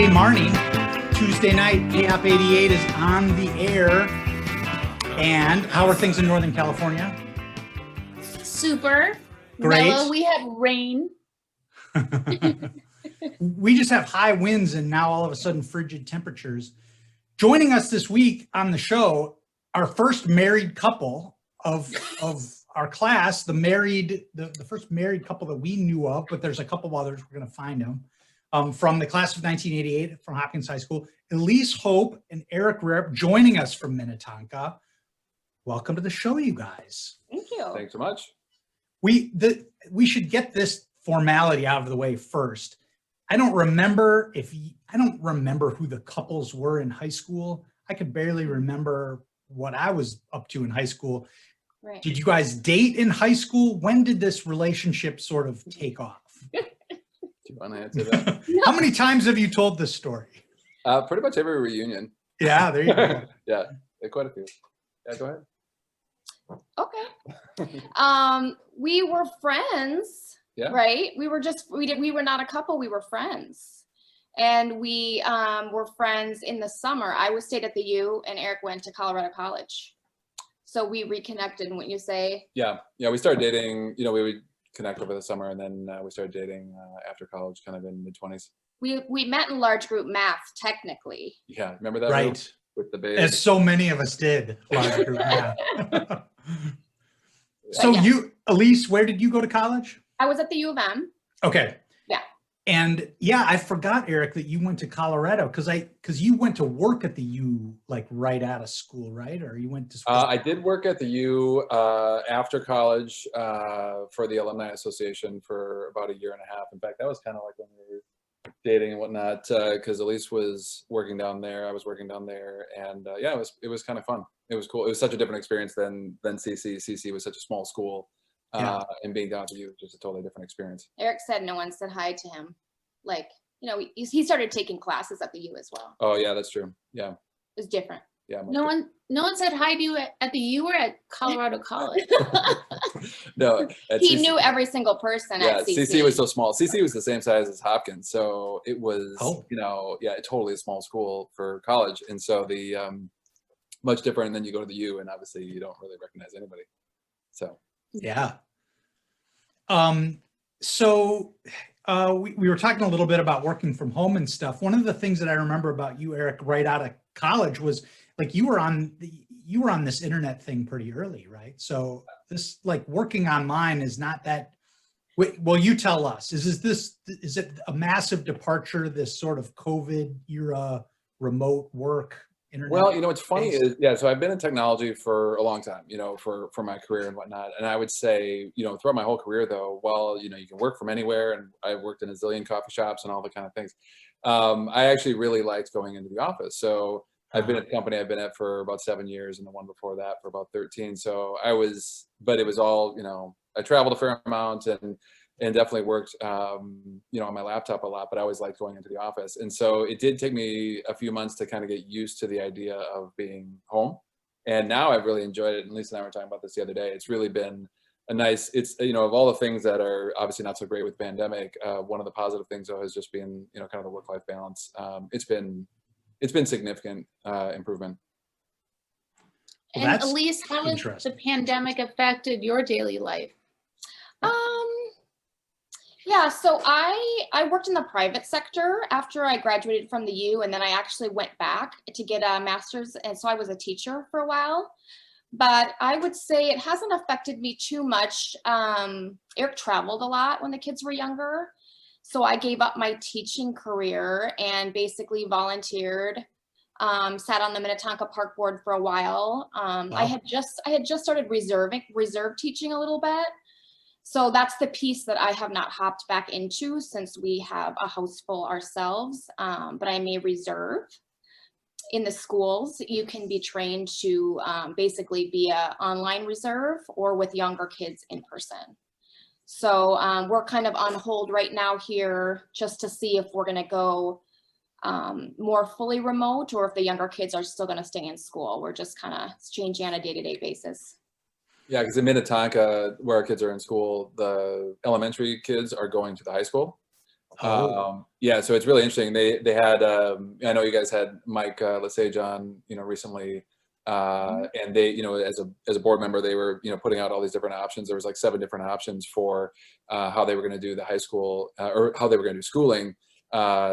Hey, Marnie, Tuesday night, KHOP88 is on the air. And how are things in Northern California? Super. Great. Mellow. We had rain. We just have high winds and now all of a sudden frigid temperatures. Joining us this week on the show, our first married couple of our class, the first married couple that we knew of, but there's a couple others, we're going to find them, from the class of 1988 from Hopkins High School. Elise, Hope, and Eric Raarup joining us from Minnetonka. Welcome to the show, you guys. Thank you. Thanks so much. We should get this formality out of the way first. I don't remember who the couples were in high school. I could barely remember what I was up to in high school. Right. Did you guys date in high school? When did this relationship sort of take off? Do you want to answer that? How many times have you told this story? Pretty much every reunion. Yeah, there you go. Yeah, quite a few. Yeah, go ahead. Okay. We were friends, Yeah. right? We were not a couple, we were friends. And we were friends in the summer. I stayed at the U and Eric went to Colorado College. So we reconnected, wouldn't you say? Yeah, we started dating, we would connect over the summer and then we started dating after college, kind of in mid-20s. We met in large group math, technically. Yeah, remember that? Right. Room with the baby? As so many of us did. Yeah. So Yeah. you, Elise, where did you go to college? I was at the U of M. Okay. Yeah. And yeah, I forgot, Eric, that you went to Colorado because you went to work at the U like right out of school, right? Or you went to school? I did work at the U after college for the Alumni Association for about a year and a half. In fact, that was kind of like when we were dating and whatnot, because Elise was working down there, I was working down there, and yeah, it was kind of fun. It was cool. It was such a different experience than CC. CC was such a small school, and being down at the U was just a totally different experience. Eric said no one said hi to him. Like, he started taking classes at the U as well. Oh yeah, that's true. Yeah, It was different. yeah. No one said hi to you at the U or at Colorado College. No, He knew every single person at CC. CC was so small. CC was the same size as Hopkins, so it was, totally a small school for college, and so the much different. And then you go to the U, and obviously you don't really recognize anybody. So Yeah. So we were talking a little bit about working from home and stuff. One of the things that I remember about you, Eric, right out of college was like you were on this internet thing pretty early, right? So this like working online is not that. Well, you tell us. Is it a massive departure? This sort of COVID era remote work internet? well, what's funny is, so I've been in technology for a long time, for my career and whatnot. And I would say, throughout my whole career though, while, you can work from anywhere, and I've worked in a zillion coffee shops and all the kind of things, I actually really liked going into the office. So I've been at the company I've been at for about 7 years, and the one before that for about 13. So but it was all, I traveled a fair amount and definitely worked, on my laptop a lot, but I always liked going into the office. And so it did take me a few months to kind of get used to the idea of being home. And now I've really enjoyed it. And Lisa and I were talking about this the other day. It's really been of all the things that are obviously not so great with the pandemic, one of the positive things though has just been, kind of the work-life balance. It's been significant improvement. Well, And that's Elise, how has interesting. the pandemic affected your daily life? Yeah, so I worked in the private sector after I graduated from the U, and then I actually went back to get a master's, and so I was a teacher for a while. But I would say it hasn't affected me too much. Eric traveled a lot when the kids were younger, so I gave up my teaching career and basically volunteered. Sat on the Minnetonka Park Board for a while. Wow. I had just started reserve teaching a little bit. So that's the piece that I have not hopped back into since we have a house full ourselves, but I may reserve. In the schools, you can be trained to basically be an online reserve or with younger kids in person. So we're kind of on hold right now here just to see if we're gonna go more fully remote or if the younger kids are still gonna stay in school. We're just kind of changing on a day-to-day basis. Yeah, because in Minnetonka, where our kids are in school, the elementary kids are going to the high school. Yeah, so it's really interesting. They had, I know you guys had Mike Lesage on, recently, and they, as a board member, they were, putting out all these different options. There was like 7 different options for how they were going to do the high school or how they were going to do schooling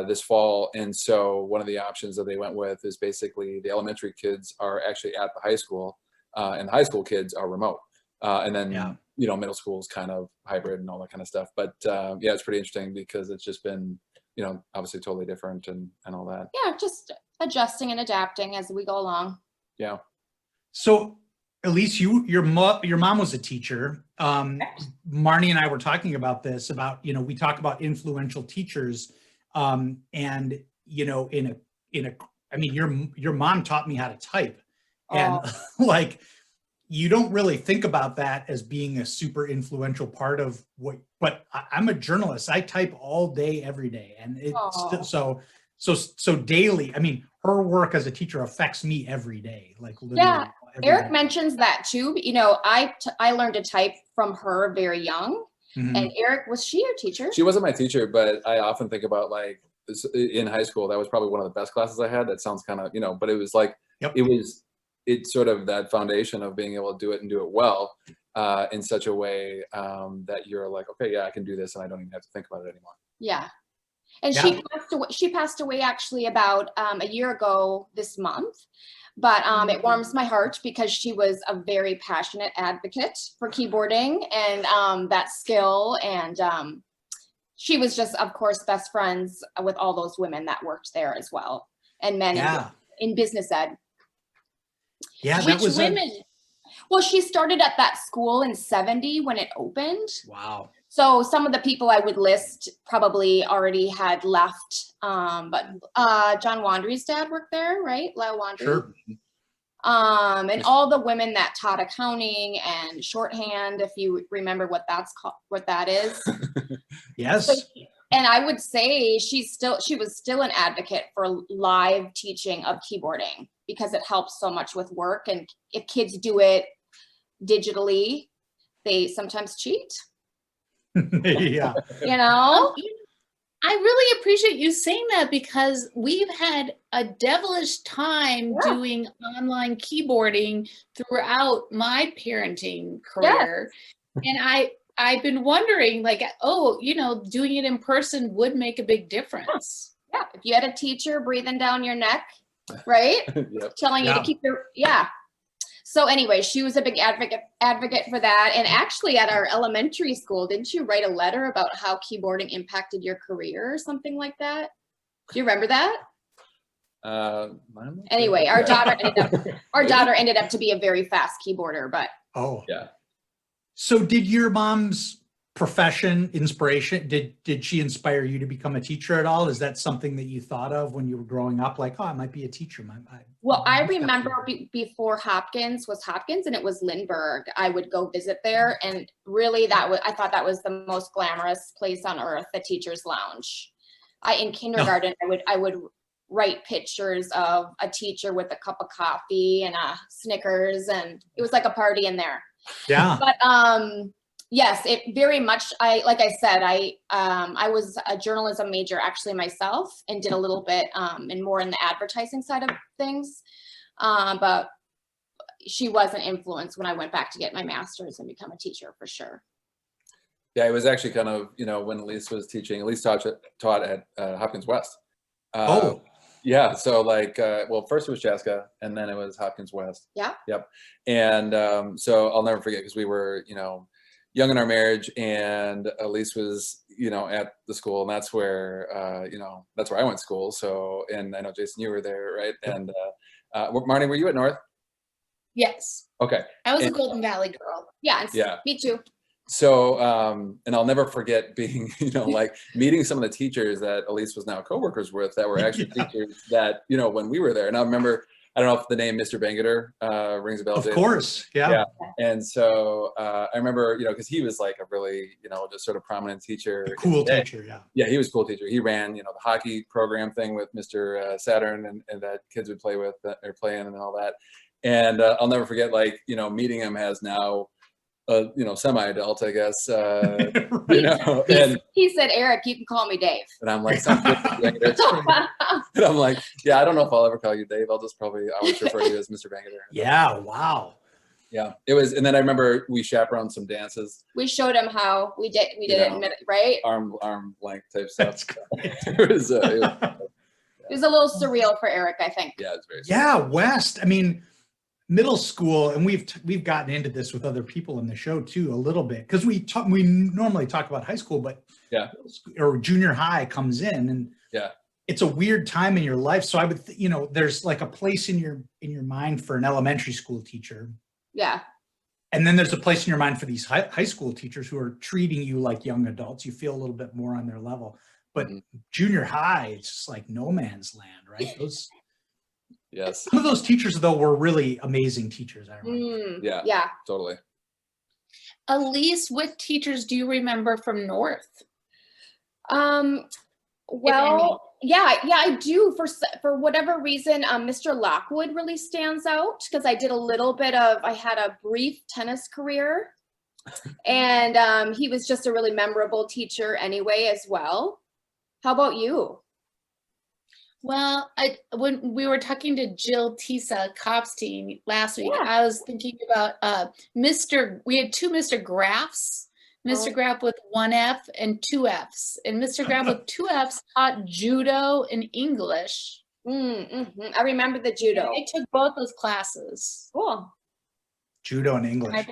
this fall. And so one of the options that they went with is basically the elementary kids are actually at the high school, and the high school kids are remote. And then, middle school is kind of hybrid and all that kind of stuff. But yeah, it's pretty interesting because it's just been, obviously totally different and all that. Yeah, just adjusting and adapting as we go along. Yeah. So Elise, your mom was a teacher. Marnie and I were talking about this, we talk about influential teachers, and, your mom taught me how to type, and like, you don't really think about that as being a super influential part of but I'm a journalist. I type all day, every day. And it's so daily. I mean, her work as a teacher affects me every day. Like literally. Yeah, Eric mentions that too. I learned to type from her very young. Mm-hmm. And Eric, was she your teacher? She wasn't my teacher, but I often think about like in high school, that was probably one of the best classes I had. That sounds kind of, but it was like, it's sort of that foundation of being able to do it and do it well in such a way that you're like, okay, yeah, I can do this and I don't even have to think about it anymore. Yeah. And she passed away actually about a year ago this month, but it warms my heart because she was a very passionate advocate for keyboarding and that skill. And she was just, of course, best friends with all those women that worked there as well. And men in business ed. Yeah, which women? Well, she started at that school in '70 when it opened. Wow. So some of the people I would list probably already had left. But John Wandry's dad worked there, right? Lyle Wandry. Sure. And all the women that taught accounting and shorthand, if you remember what that's called, what that is. Yes. So, and I would say she was still an advocate for live teaching of keyboarding because it helps so much with work. And if kids do it digitally, they sometimes cheat. Yeah. I really appreciate you saying that because we've had a devilish time doing online keyboarding throughout my parenting career. And I've been wondering like, doing it in person would make a big difference. Yeah. If you had a teacher breathing down your neck, right? Telling you to keep your, So anyway, she was a big advocate for that. And actually at our elementary school, didn't you write a letter about how keyboarding impacted your career or something like that? Do you remember that? Anyway, our daughter ended up to be a very fast keyboarder, but. Oh, yeah. So did your mom's profession inspiration, did she inspire you to become a teacher at all? Is that something that you thought of when you were growing up? Like, I might be a teacher. Well, I remember before Hopkins was Hopkins and it was Lindbergh, I would go visit there. And really I thought that was the most glamorous place on earth, the teacher's lounge. In kindergarten, I would write pictures of a teacher with a cup of coffee and a Snickers, and it was like a party in there. Yeah. But yes, it very much, like I said, I was a journalism major actually myself and did a little bit and more in the advertising side of things. But she was an influence when I went back to get my master's and become a teacher for sure. Yeah, it was actually kind of, when Elise was teaching, Elise taught at Hopkins West. Yeah, so like, well, first it was Chaska, and then it was Hopkins West. Yeah. Yep. And so I'll never forget because we were, young in our marriage, and Elise was, at the school, and that's where, that's where I went to school. So, and I know Jason, you were there, right? And Marnie, were you at North? Yes. Okay. I was a Golden Valley girl. Yeah. Me too. So, and I'll never forget being, like meeting some of the teachers that Elise was now coworkers with that were actually teachers that, when we were there. And I remember, I don't know if the name Mr. Bangeter rings a bell. Of course, yeah. And so I remember, because he was like a really, just sort of prominent teacher. A cool teacher, yeah. Yeah, he was a cool teacher. He ran, the hockey program thing with Mr. Saturn and that kids would play with or play in and all that. And I'll never forget, like, meeting him as now you know, semi-adult, I guess. You Right. know, and He said, Eric, you can call me Dave. I'm like, sounds good, Mr. Bangater. And I'm like, yeah, I don't know if I'll ever call you Dave. I'll always refer to you as Mr. Bangater. Yeah, wow. Yeah, it was, and then I remember we chaperoned some dances, We showed him how we did Yeah. it, right? arm length type stuff. That's great. It was, It was a little surreal for Eric, I think. yeah, it's very. Yeah, West. I mean, middle school, and we've gotten into this with other people in the show too a little bit, because we normally talk about high school, but Yeah. or junior high comes in, and Yeah. it's a weird time in your life. So I would, you know, there's like a place in your mind for an elementary school teacher, Yeah. and then there's a place in your mind for these high school teachers who are treating you like young adults. You feel a little bit more on their level, but junior high, it's just like no man's land, right? Yes. Some of those teachers, though, were really amazing teachers. I remember. Yeah. Yeah. Totally. Elise, what teachers do you remember from North? Well, yeah, I do. For whatever reason, Mr. Lockwood really stands out because I had a brief tennis career, and he was just a really memorable teacher anyway as well. How about you? Well, when we were talking to Jill Tisa, COPS team last week, Yeah. I was thinking about we had two Mr. Graffs, Mr. Oh. Graff with 1 F and 2 Fs. And Mr. Graff with 2 Fs taught judo and English. I remember the judo. I took both those classes. Cool. Judo and English.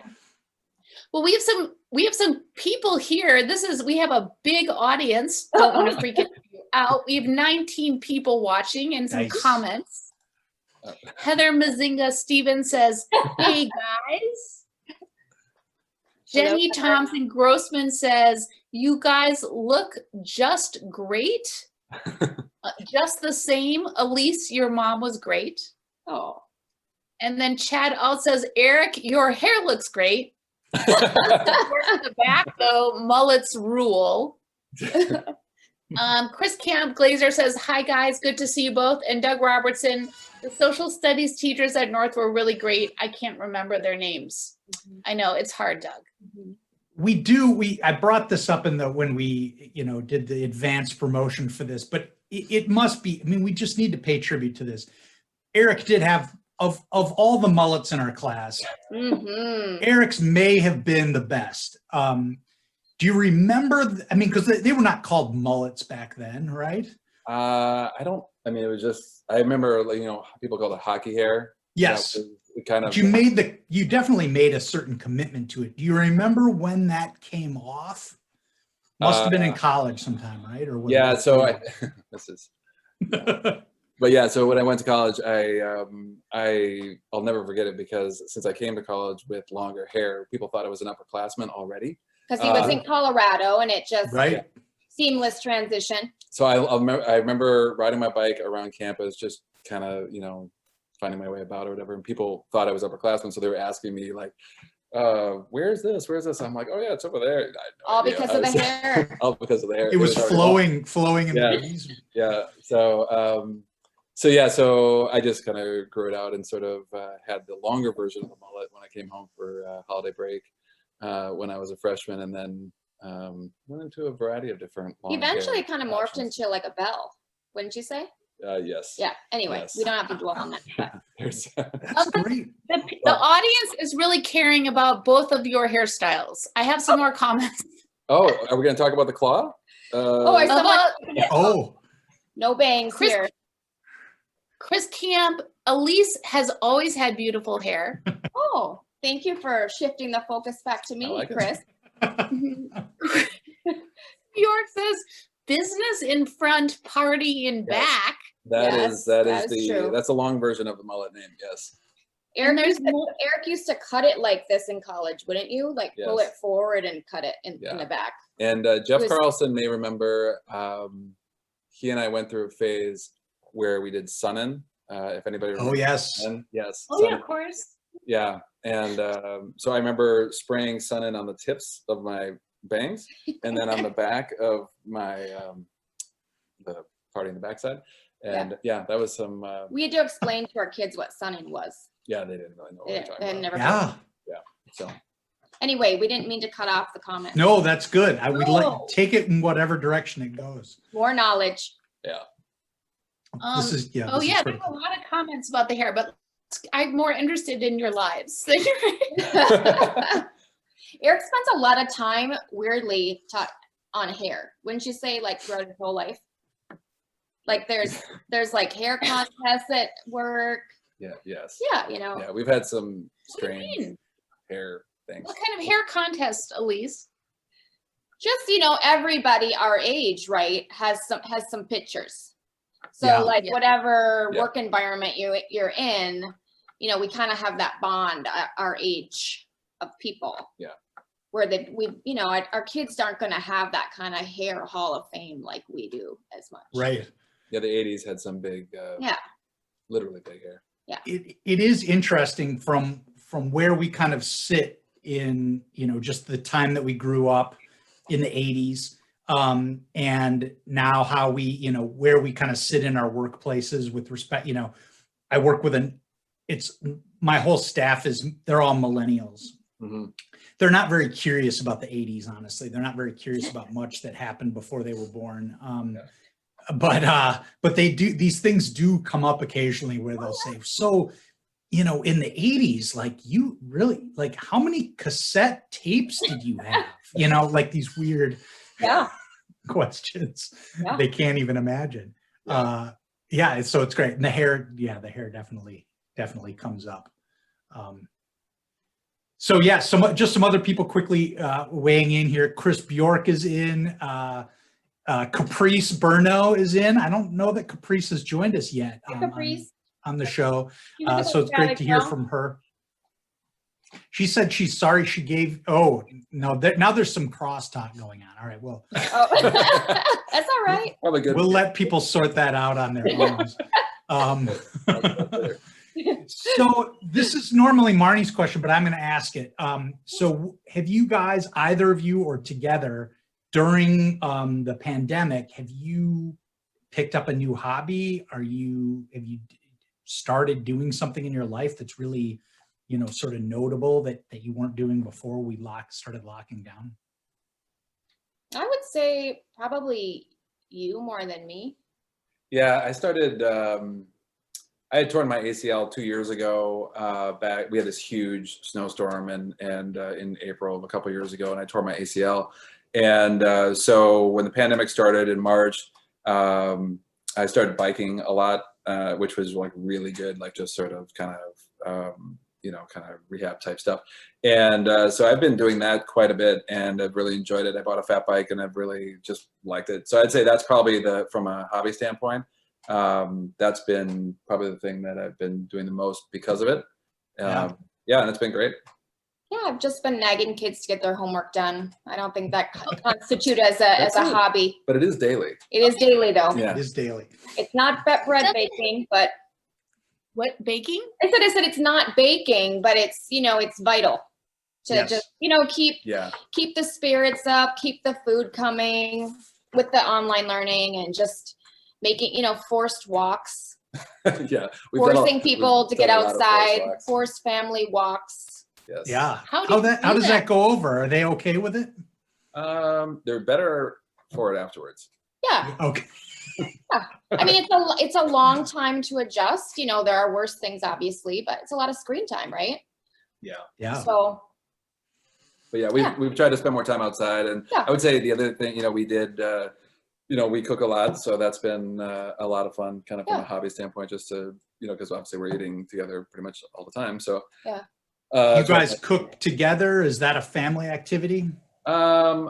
Well, we have some people here. We have a big audience. Don't want to freak you out. We have 19 people watching and some Nice. comments. Heather Mazinga Stevens says, "Hey guys." Jenny Thompson Grossman says, "You guys look just great. Just the same. Elise, your mom was great." Oh. And then Chad Alt says, "Eric, your hair looks great. Work in the back though, mullets rule." Chris Camp Glazer says, "Hi guys, good to see you both." And Doug Robertson, "The social studies teachers at North were really great. I can't remember their names." I know it's hard, Doug. I brought this up when we, you know, did the advanced promotion for this, but it must be, I mean, we just need to pay tribute to this. Eric did have, of all the mullets in our class, Eric's may have been the best. Do you remember, I mean, because they were not called mullets back then, right? I mean, it was just, I remember, like, you know, people call it hockey hair. Yes. It kind of. But you definitely made a certain commitment to it. Do you remember when that came off? Must have been in college sometime, right? Or was Yeah. it So before? this is. But yeah, so when I went to college, I'll never forget it, because since I came to college with longer hair, people thought I was an upperclassman already. Because he was in Colorado and it just Right. seamless transition. So I remember riding my bike around campus, just kind of, you know, finding my way about or whatever, and people thought I was upperclassman, so they were asking me like, where's this? I'm like, oh yeah, it's over there. I had no All idea. because of the hair. All because of the hair. It was already flowing in Yeah. the breeze. Yeah. So I just kind of grew it out and sort of had the longer version of the mullet when I came home for holiday break when I was a freshman, and then went into a variety of different long Eventually hair kind of morphed options. into like a bell, wouldn't you say? Yes. Yeah. Anyway, Yes. we don't have to dwell on that. But There's That's great. The audience is really caring about both of your hairstyles. I have some more comments. Oh, are we going to talk about the claw? I saw About Oh, no bangs Chris- here. Chris Camp, Elise has always had beautiful hair. Oh, thank you for shifting the focus back to me, like it. Chris. York says, "Business in front, party in Yes. back." Yes, that that is is true. that's a long version of the mullet name. Yes. And there's Eric used to cut it like this in college, wouldn't you? Like pull Yes. it forward and cut it in Yeah. the back. And Jeff was- Carlson may remember, he and I went through a phase where we did Sunnin. If anybody oh remembers yes. Sunnin. Yes. Oh yeah, Sunnin. of course. Yeah. And so I remember spraying Sunnin on the tips of my bangs and then on the back of my, the party in the backside. And yeah, that was some, We had to explain to our kids what sunning was. yeah, they didn't really know what we They were talking had about. never Yeah. So, Anyway, we didn't mean to cut off the comment. No, that's good. I would like No. take it in whatever direction it goes. More knowledge. This is yeah. Oh this is yeah, there's critical. a lot of comments about the hair, but I'm more interested in your lives. Eric spends a lot of time, weirdly, on hair. Wouldn't you say, like, throughout his whole life? Like, there's like hair contests at work. Yeah. Yes. Yeah, you know. Yeah, we've had some What do you strange mean? hair things. What kind of hair contest, Elise? Just, you know, everybody our age, right, has some pictures. So Yeah. like Yeah. whatever Yeah. work environment you're in, you know, we kind of have that bond at our age of people. Yeah. Where you know, our kids aren't going to have that kind of hair hall of fame like we do as much. Right. Yeah, the 80s had some big, Yeah. literally big hair. It is interesting from where we kind of sit in, you know, just the time that we grew up in the 80s, and now how we, you know, where we kind of sit in our workplaces with respect. You know, I work with my whole staff they're all millennials. Mm-hmm. They're not very curious about the 80s, honestly. They're not very curious about much that happened before they were born. But they do, these things do come up occasionally where they'll say, so, you know, in the 80s, like, you really, like, how many cassette tapes did you have? You know, like these weird Yeah. questions Yeah. they can't even imagine. Yeah, so it's great. And the hair definitely comes up. So yeah, just some other people quickly weighing in here. Chris Bjork is in. Caprice Burno is in. I don't know that Caprice has joined us yet Caprice. on the show. She was a So it's great to hear girl. from her. She said she's sorry she gave, oh, no, now there's some crosstalk going on. All right, well, Oh. That's all right. Probably good. we'll let people sort that out on their own. So this is normally Marnie's question, but I'm going to ask it. So have you guys, either of you or together, during the pandemic, have you picked up a new hobby? Have you started doing something in your life that's really, you know, sort of notable that you weren't doing before we started locking down? I would say probably you more than me. Yeah, I started, I had torn my ACL 2 years ago. We had this huge snowstorm and in April of a couple years ago, and I tore my ACL. And so when the pandemic started in March, I started biking a lot, which was like really good, like just sort of kind of, you know, kind of rehab type stuff. And so I've been doing that quite a bit, and I've really enjoyed it. I bought a fat bike and I've really just liked it. So I'd say that's probably from a hobby standpoint, that's been probably the thing that I've been doing the most because of it. Yeah, and it's been great. Yeah, I've just been nagging kids to get their homework done. I don't think that constitutes as a hobby. But it is daily. It is daily though. Yeah. It is daily. It's not bread baking, but What, baking? I said it's not baking, but it's, you know, it's vital to Yes. just, you know, keep the spirits up, keep the food coming with the online learning, and just making, you know, forced walks, Yeah. forcing people to get done a lot of forced outside, walks. forced family walks. Yes. Yeah. How How do you does do that go over? Are they okay with it? They're better for it afterwards. Yeah. Okay. I mean, it's a long time to adjust. You know, there are worse things, obviously, but it's a lot of screen time, right? Yeah. So But yeah, we've tried to spend more time outside, and Yeah. I would say the other thing, you know, we did, you know, we cook a lot, so that's been a lot of fun, kind of from Yeah. a hobby standpoint, just to, you know, because obviously we're eating together pretty much all the time. So Yeah. You guys cook together? Is that a family activity? I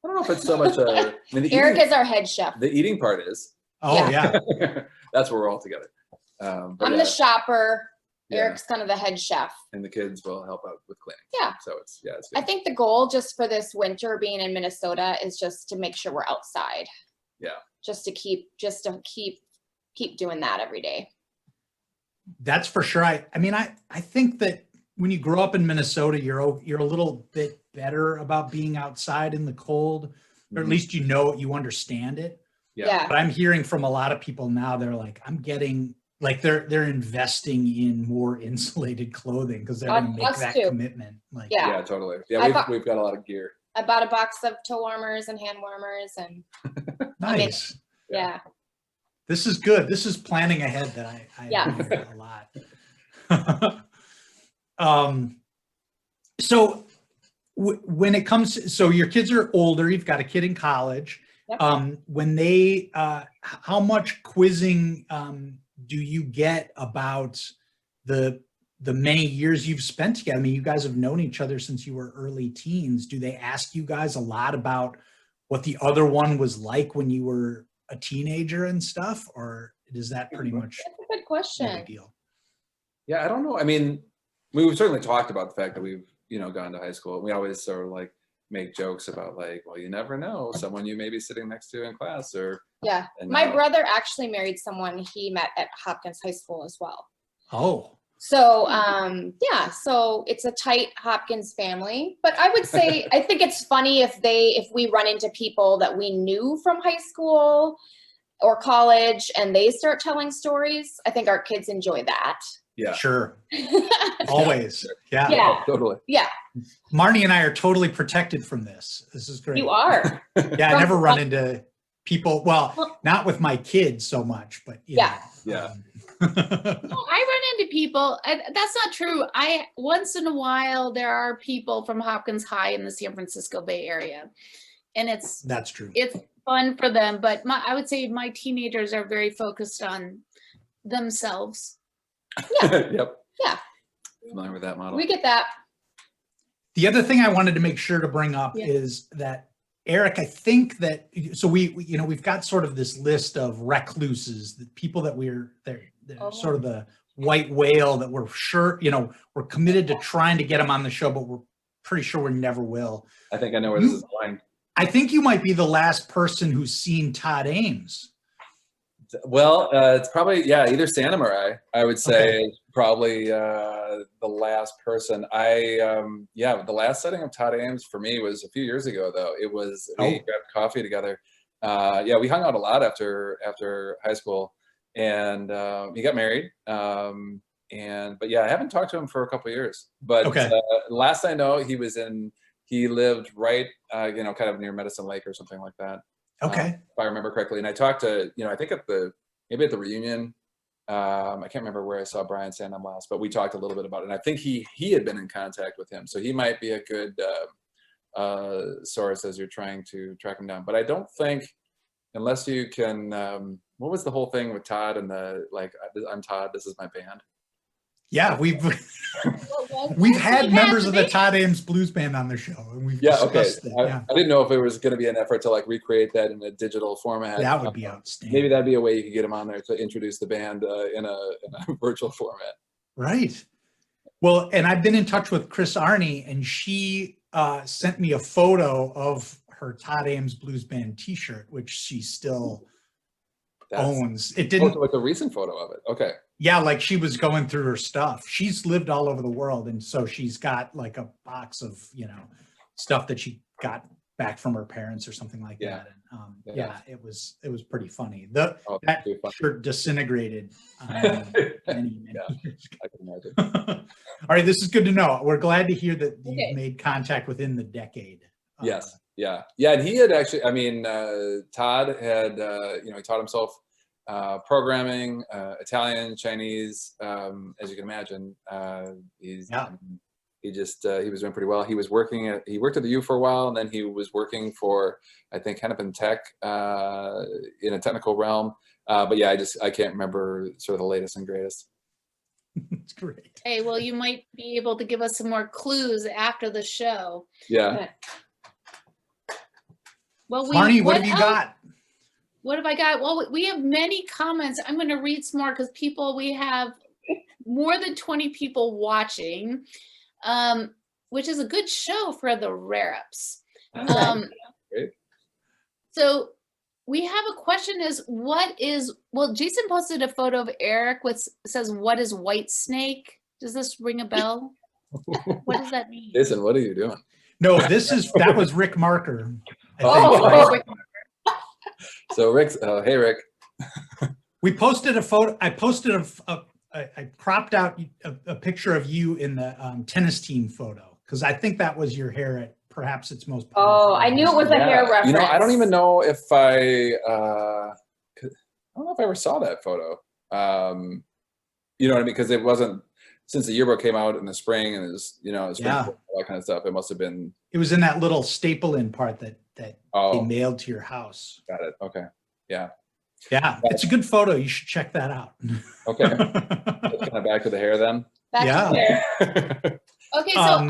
don't know if it's so much I mean, Eric is our head chef. the eating part is. Oh, Yeah. yeah. That's where we're all together. But I'm yeah, the shopper. Yeah. Eric's kind of the head chef. and the kids will help out with cleaning. Yeah. So it's good. I think the goal just for this winter being in Minnesota is just to make sure we're outside. Yeah. Just to keep doing that every day. That's for sure. I mean, I think that when you grow up in Minnesota, you're a little bit better about being outside in the cold, or at Mhm. least, you know, you understand it. Yeah. Yeah. But I'm hearing from a lot of people now, they're like, I'm getting like they're investing in more insulated clothing because they're going to make Us that too. commitment. Like, Yeah. Yeah, totally. Yeah, we've got a lot of gear. I bought a box of toe warmers and hand warmers and nice. yeah. This is good. This is planning ahead that I Yeah. admire a lot. So when it comes, so your kids are older, you've got a kid in college. Yep. When they, how much quizzing do you get about the many years you've spent together? I mean, you guys have known each other since you were early teens. Do they ask you guys a lot about what the other one was like when you were a teenager and stuff, or is that pretty much That's a good question. no big deal? Yeah, I don't know. I mean, we've certainly talked about the fact that we've, gone to high school. We always sort of like make jokes about like, well, you never know, someone you may be sitting next to in class or. Yeah. My brother actually married someone he met at Hopkins High School as well. Oh. So, yeah, so it's a tight Hopkins family, but I would say, I think it's funny if we run into people that we knew from high school or college and they start telling stories. I think our kids enjoy that. Yeah. Sure. Always. Yeah. Yeah. Totally. Yeah. Marnie and I are totally protected from this. This is great. You are. Yeah, I never run into people, well, not with my kids so much, but Yeah. Yeah. Well, I run into people. That's not true. Once in a while there are people from Hopkins High in the San Francisco Bay Area, and That's true. it's fun for them. But I would say my teenagers are very focused on themselves. Yep. Yeah. Familiar with that model. We get that. The other thing I wanted to make sure to bring up Yeah. is that Eric, I think that, so we've got sort of this list of recluses, the people that they're sort of the white whale that we're sure, we're committed to trying to get them on the show, but we're pretty sure we never will. I think I know where this is going. I think you might be the last person who's seen Todd Ames. Well, it's probably, either Sam or I would say Okay. is probably the last person. The last setting of Todd Ames for me was a few years ago, though. It was, we grabbed coffee together. We hung out a lot after high school, and he got married. I haven't talked to him for a couple of years. But last I know, he lived right, kind of near Medicine Lake or something like that. Okay. If I remember correctly. And I talked to, I think maybe at the reunion, I can't remember where I saw Brian Sandham last, but we talked a little bit about it. And I think he had been in contact with him. So he might be a good source as you're trying to track him down. But I don't think, unless you can, what was the whole thing with Todd and I'm Todd, this is my band? Yeah, we've had members of the Todd Ames Blues Band on the show, and we've discussed it. I didn't know if it was going to be an effort to recreate that in a digital format. That would be outstanding. Maybe that'd be a way you could get him on there to introduce the band in a virtual format. Right. Well, and I've been in touch with Chris Arne, and she sent me a photo of her Todd Ames Blues Band T-shirt, which she still owns. It didn't. Oh, it's a recent photo of it. Okay. Yeah, like she was going through her stuff. She's lived all over the world, and so she's got like a box of stuff that she got back from her parents or something like that. And it was pretty funny. That shirt disintegrated many years ago. I can imagine. All right, this is good to know. We're glad to hear that you've made contact within the decade. Yes. Yeah. And he had actually, Todd had, he taught himself programming, Italian, Chinese, as you can imagine. He was doing pretty well. He worked at the U for a while, and then he was working for, I think, kind of in tech, in a technical realm. I can't remember sort of the latest and greatest. It's great. Hey, well, you might be able to give us some more clues after the show. Yeah. Well, Marnie, what have you got? What have I got? Well, we have many comments. I'm going to read some more because we have more than 20 people watching, which is a good show for the Raarups. Great. So we have a question Jason posted a photo of Eric which says, "What is white snake?" Does this ring a bell? What does that mean? Jason, what are you doing? No, that was Rick Marker. I think. Oh, Rick. So Rick, hey Rick. We posted a photo. I posted I cropped out a picture of you in the tennis team photo because I think that was your hair at perhaps its most. Oh, I knew it was a hair reference. You know, I don't even know if I don't know if I ever saw that photo. You know what I mean? Because it wasn't, since the yearbook came out in the spring and it's, you know, spring, all that kind of stuff. It must have been. It was in that little staple in part that they mailed to your house. Got it. Okay. Yeah. Yeah, it's a good photo. You should check that out. Okay. Kind of back to the hair then. Back to the hair. Okay, so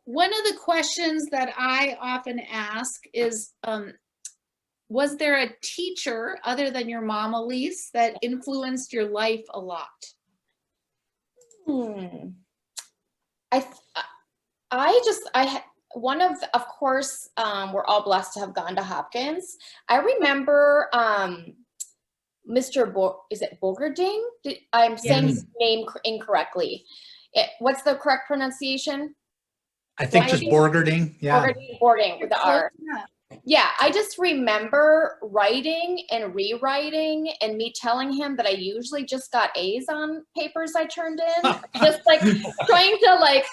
one of the questions that I often ask is, was there a teacher other than your mom, Elise, that influenced your life a lot? One of course, we're all blessed to have gone to Hopkins. I remember Mr. Is it Bogerding? I'm saying his name incorrectly. What's the correct pronunciation? I think just Borgerding. Yeah. Borgerding with the R. Yeah, I just remember writing and rewriting and me telling him that I usually just got A's on papers I turned in. Just like trying to like,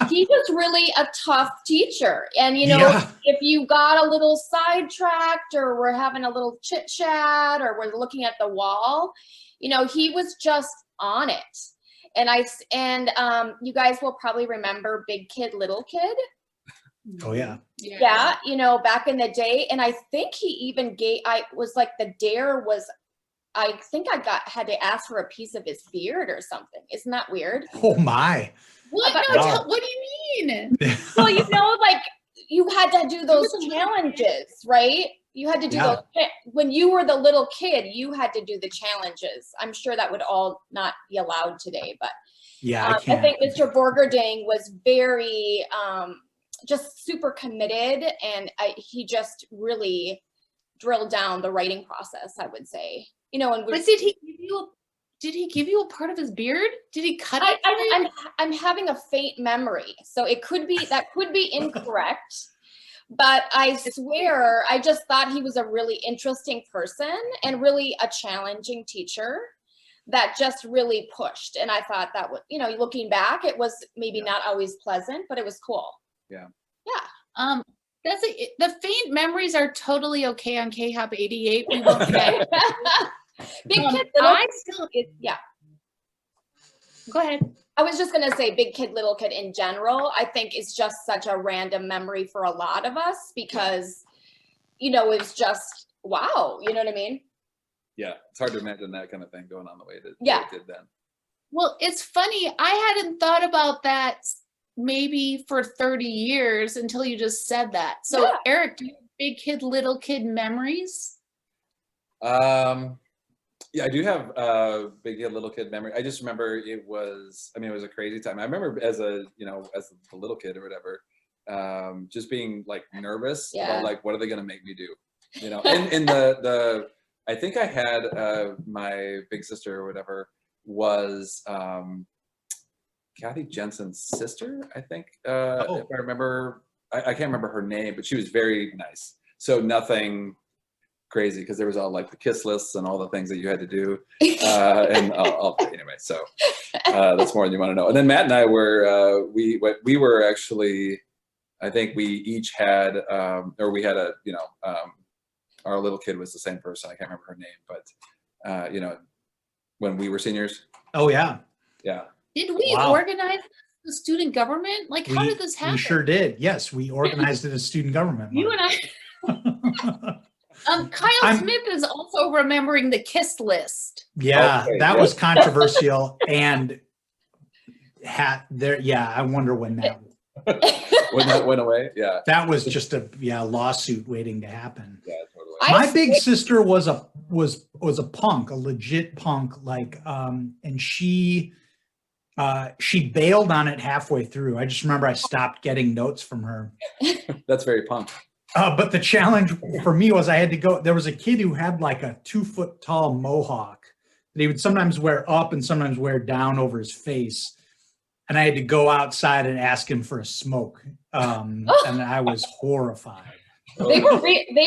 he was really a tough teacher. And you know, if you got a little sidetracked or we're having a little chit chat or we're looking at the wall, you know, he was just on it. And you guys will probably remember Big Kid, Little Kid. Oh yeah. Yeah, you know, back in the day, and I think he even I think I had to ask for a piece of his beard or something. Isn't that weird? Oh my. What? No, what do you mean? Well, you know, like you had to do those challenges, right? You had to do those when you were the little kid. You had to do the challenges. I'm sure that would all not be allowed today, but yeah, I think Mr. Borgerding was very just super committed, and he just really drilled down the writing process, I would say. You know, and but did he give you a part of his beard? Did he cut it? I'm having a faint memory, so it could be incorrect. But I swear, I just thought he was a really interesting person and really a challenging teacher that just really pushed. And I thought that would, you know, looking back, it was maybe not always pleasant, but it was cool. Yeah. Yeah. That's it. The faint memories are totally okay on KHOP88. We won't forget. Big Kid, yeah. Go ahead. I was just gonna say Big Kid, Little Kid in general, I think is just such a random memory for a lot of us because, you know, it's just, wow, you know what I mean? Yeah, it's hard to imagine that kind of thing going on the way that it did then. Well, it's funny. I hadn't thought about that maybe for 30 years until you just said that. So Eric, do you have Big Kid, Little Kid memories? Yeah, I do have Big Kid, Little Kid memory. I just remember it was a crazy time. I remember as a little kid or whatever, just being like nervous about like, what are they going to make me do? You know, and I think I had my big sister or whatever was Kathy Jensen's sister, I think, if I remember. I can't remember her name, but she was very nice. So nothing crazy, because there was all like the kiss lists and all the things that you had to do. And anyway, so that's more than you want to know. And then Matt and I were, we were actually, I think we each had, or we had a, you know, our little kid was the same person. I can't remember her name, but, you know, when we were seniors. Oh, yeah. Yeah. Did we organize the student government? Like, how did this happen? We sure did. Yes, we organized it as student government. You and I. Kyle Smith is also remembering the kiss list. Yeah, that was controversial, and I wonder when that when that went away. Yeah, that was just a lawsuit waiting to happen. Yeah, totally. My big sister was a punk, a legit punk, like, and she bailed on it halfway through. I just remember I stopped getting notes from her. That's very punk. But the challenge for me was I had to go. There was a kid who had like a 2-foot tall mohawk that he would sometimes wear up and sometimes wear down over his face. And I had to go outside and ask him for a smoke. And I was horrified. They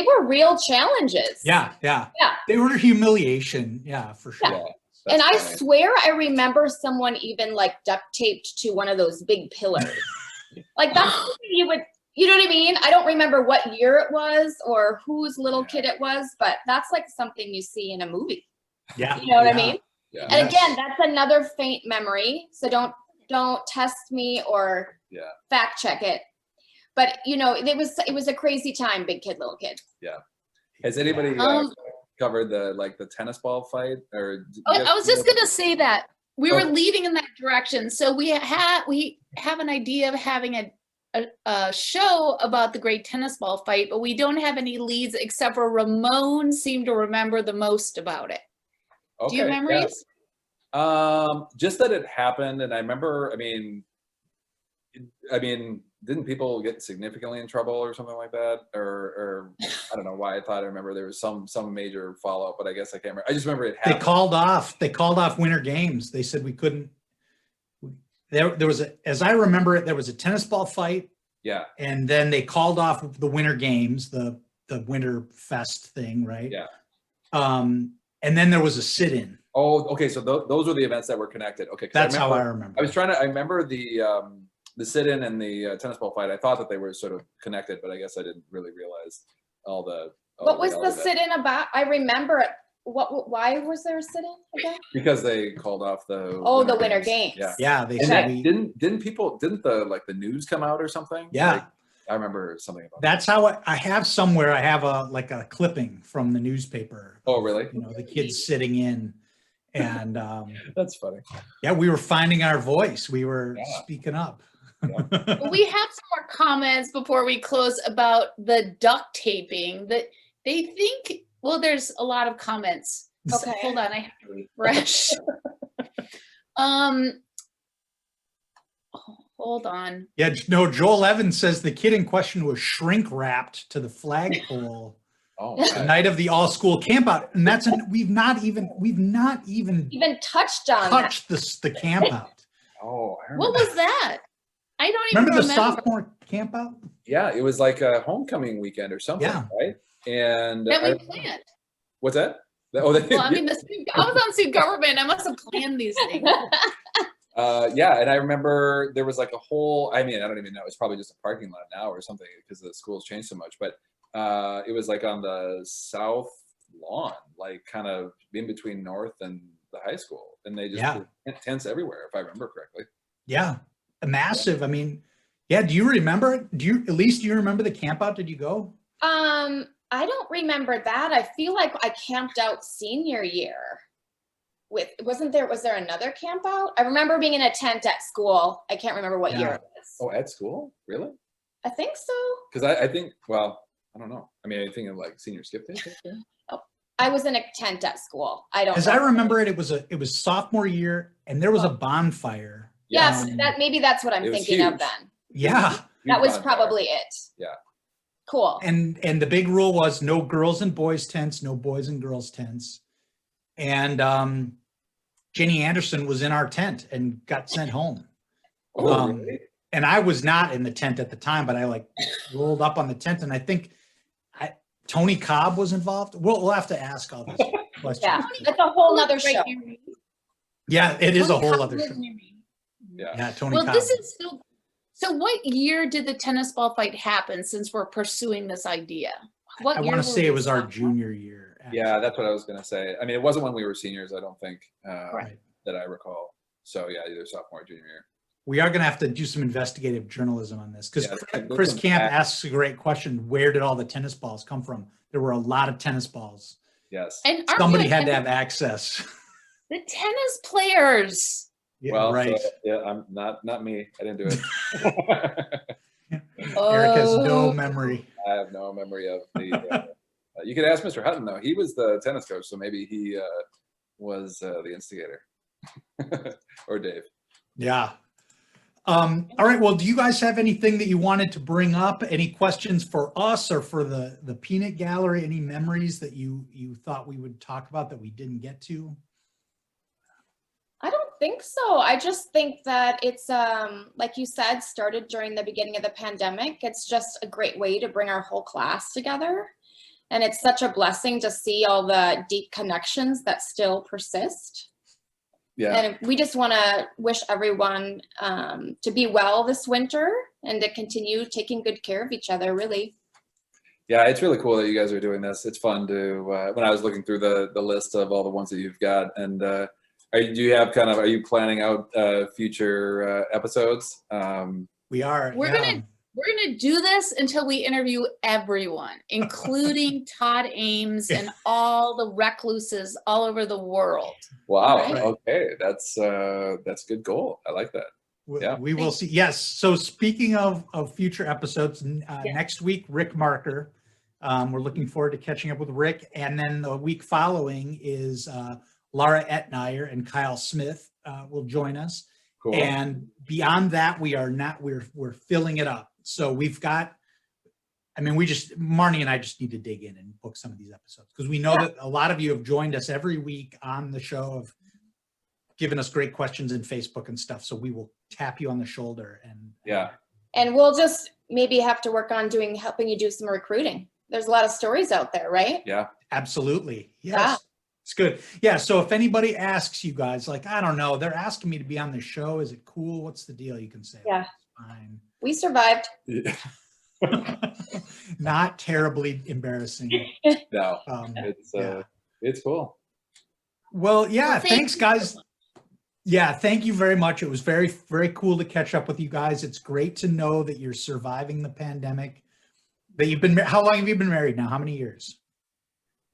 were real challenges. Yeah. Yeah. They were humiliation. Yeah, for sure. Yeah, And that's I funny. swear I remember someone even like duct taped to one of those big pillars. Like that's something you would, you know what I mean? I don't remember what year it was or whose little kid it was, but that's like something you see in a movie. Yeah. You know what I mean? Yeah. And Yes. again, that's another faint memory. So don't test me or Yeah. fact check it. But you know, it was a crazy time, big kid, little kid. Has anybody covered the tennis ball fight? Or I was just gonna say that we were Oh. leading in that direction. So we have an idea of having a show about the great tennis ball fight, but we don't have any leads except for Ramon seemed to remember the most about it. Do you have Okay, memories? just that it happened, and I remember. I mean, didn't people get significantly in trouble or something like that? Or I don't know why I thought I remember there was some major fallout, but I guess I can't remember. I just remember it They happened. called off winter games. They said we couldn't. There was as I remember it, there was a tennis ball fight, Yeah, and then they called off the winter games, the winter fest thing, right? yeah. And then there was a sit-in. Oh, okay. So those were the events that were connected. Okay, 'cause That's how I remember. remember. I remember the sit-in and the tennis ball fight. I thought that they were sort of connected, but I guess I didn't really realize all the. What was all the of that. sit-in about? I remember it. Why was there a sit-in again? Because they called off the. Oh, the winter games. Yeah. Yeah, they And said that, we. didn't the news come out or something? Yeah. Like, I remember something about That's how I have somewhere. I have a clipping from the newspaper. that. Oh, really? You know, the kids sitting in, and That's funny. yeah, we were finding our voice. We were Yeah. speaking up. Well, we have some more comments before we close about the duct taping that they think, well, there's a lot of comments. Okay. Hold on, I have to refresh. Hold on. Yeah, no. Joel Evans says the kid in question was shrink wrapped to the flagpole Oh, the okay. night of the all school campout, and that's we've not even Even touched on that. touched the camp out. Oh, I What remember. was that? I don't even Remember remember. the sophomore camp out? Yeah, it was like a homecoming weekend or something, Yeah. right? And That I- we planned. what's that? Oh, they, Well, I mean, I was on student government. I must have planned these things. yeah, and I remember there was like a whole. I mean, I don't even know. It's probably just a parking lot now or something because the school's changed so much. But it was like on the south lawn, like kind of in between North and the high school, and they just Yeah. put tents everywhere, if I remember correctly. Yeah, a massive. I mean, yeah. Do you remember? Elise, do you remember the camp out? Did you go? I don't remember that. I feel like I camped out senior year. Was there another camp out? I remember being in a tent at school. I can't remember what year Yeah. it was. Oh, at school, really? I think so. Because I think, well, I don't know. I mean, I think of like senior skip day. I was in a tent at school. I don't As know. I remember it, it was sophomore year, and there was a bonfire. Yes, Um, maybe that's what I'm it was thinking of huge. then. Yeah, That was Huge bonfire. probably it. Yeah. Cool. and the big rule was no girls and boys tents, no boys and girls tents, and Jenny Anderson was in our tent and got sent home. Oh, really? And I was not in the tent at the time, but I like rolled up on the tent, and I think Tony Cobb was involved. We'll have to ask all these questions. Yeah, that's a whole nother Right show. near me. Yeah, it is a Tony whole Cobb other lives show. near me. Yeah. Yeah, Tony Well, Cobb. this is so what year did the tennis ball fight happen since we're pursuing this idea? What I year want to were say we it was our sophomore? junior year. actually. Yeah, that's what I was gonna say. I mean, it wasn't when we were seniors, I don't think, Right. that I recall. So yeah, either sophomore or junior year. We are going to have to do some investigative journalism on this because Yeah, Chris there's Camp some- asks a great question. Where did all the tennis balls come from? There were a lot of tennis balls. Yes. And aren't Somebody we had to tennis- have access. the tennis players. Yeah, Well, right. so, yeah, I'm not me. I didn't do it. Eric has no Oh. memory. I have no memory of the. You could ask Mr. Hutton though. He was the tennis coach, so maybe he was the instigator, or Dave. Yeah. All right. Well, do you guys have anything that you wanted to bring up? Any questions for us or for the peanut gallery? Any memories that you thought we would talk about that we didn't get to? I don't think so. I just think that it's, like you said, started during the beginning of the pandemic. It's just a great way to bring our whole class together. And it's such a blessing to see all the deep connections that still persist. Yeah. And we just want to wish everyone to be well this winter and to continue taking good care of each other, really. Yeah, it's really cool that you guys are doing this. It's fun to, when I was looking through the list of all the ones that you've got, and are you planning out future episodes? We are. We're gonna do this until we interview everyone, including Todd Ames and all the recluses all over the world. Wow. Right. Okay, that's a good goal. I like that. Yeah. We will see. Yes. So speaking of future episodes, next week, Rick Marker. We're looking forward to catching up with Rick. And then the week following is Laura Etnier and Kyle Smith will join us. Cool. And beyond that, we're filling it up. So we've got, Marnie and I just need to dig in and book some of these episodes, because we know that a lot of you have joined us every week on the show, of giving us great questions in Facebook and stuff. So we will tap you on the shoulder and And we'll just maybe have to work on helping you do some recruiting. There's a lot of stories out there, right? Yeah. Absolutely. Yes. Yeah. It's good. Yeah. So if anybody asks you guys, like, I don't know, they're asking me to be on the show. Is it cool? What's the deal? You can say, Yeah. "It's fine." We survived. Not terribly embarrassing. No, Yeah. it's cool. Well, yeah. Well, thank Thanks, you. guys. Yeah. Thank you very much. It was very, very cool to catch up with you guys. It's great to know that you're surviving the pandemic. That how long have you been married now? How many years?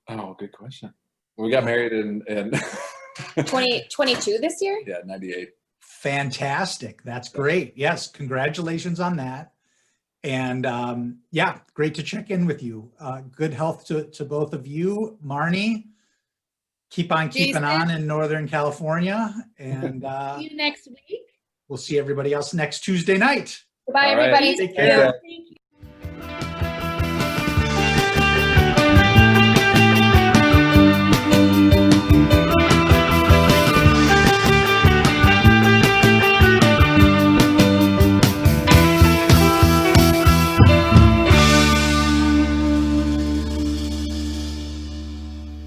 Oh, good question. We got married in 2022 this year? 98. Fantastic. That's great. Yes. Congratulations on that. And great to check in with you. Good health to both of you. Marnie, keep on keeping on in Northern California. And See you next week. we'll see everybody else next Tuesday night. Goodbye, All right. everybody. Take care. care. Thank you.